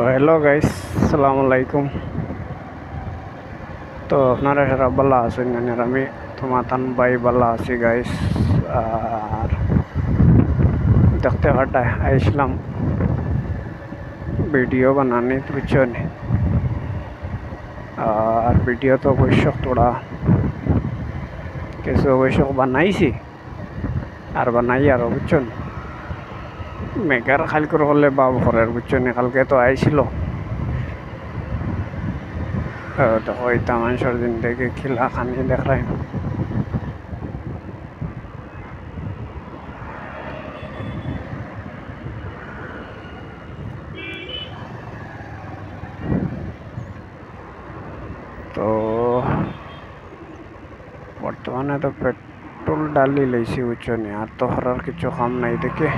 তো hello guys, আসসালামু আলাইকুম। তো আপনারা সারা ভালো আছেন? আর আমি তোমাতান ভাই ভালো আছি গাইস। আর দেখতে পাটা আইসলাম ভিডিও বানানি বুঝছেন। আর ভিডিও তো অবশ্য তোরা কিছু অবশ্য বানাইছি আর বানাই আর বুঝছেন। মেঘার খাল করে করলে বাবু ঘরের বুঝছেন, কালকে তো আইছিল। দেখো এটা মানুষের জিন্দগি খিলা খানি দেখায়। তো বর্তমানে তো পেট্রোল ডালি লইছি বুঝছো নি, আর তো হরার কিছু কাম নাই দেখে